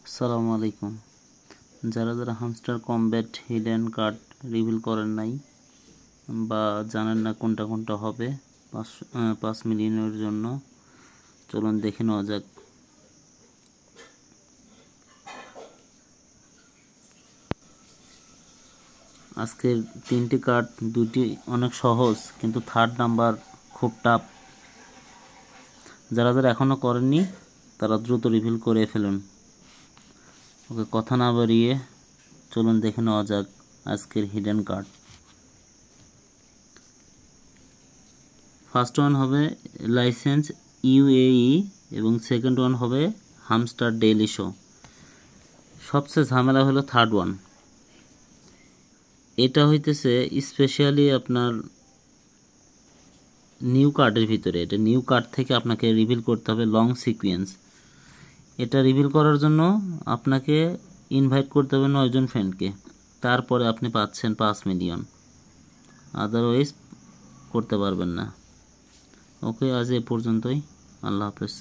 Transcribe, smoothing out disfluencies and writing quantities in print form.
আসসালামু আলাইকুম। যারা যারা hamster combat hidden card reveal করেন নাই বা জানেন না কোনটা কোনটা হবে 5 মিলিয়নের জন্য, চলুন দেখে নেওয়া যাক। আজকের 3টি কার্ড, 2টি অনেক সহজ, কিন্তু থার্ড নাম্বার খুব টাফ। যারা যারা এখনও করেননি তারা দ্রুত রিভিল করে ফেলুন। ওকে, কথা না বাড়িয়ে চলুন দেখে নেওয়া যাক আজকের হিডেন কার্ড। ফার্স্ট ওয়ান হবে লাইসেন্স ইউএই এবং সেকেন্ড ওয়ান হবে হামস্টার ডেইলি শো। সবচেয়ে ঝামেলা হলো থার্ড ওয়ান। এটা হইতেছে স্পেশালি আপনার নিউ কার্ডের ভিতরে। এটা নিউ কার্ড থেকে আপনাকে রিভিল করতে হবে লং সিকোয়েন্স। এটা রিভিল করার জন্য আপনাকে ইনভাইট করতে হবে 9 জন ফ্রেন্ডকে, তারপরে আপনি পাচ্ছেন 5 মিলিয়ন, আদারওয়াইজ করতে পারবেন না। ওকে, আজ এ পর্যন্তই। আল্লাহ হাফেজ।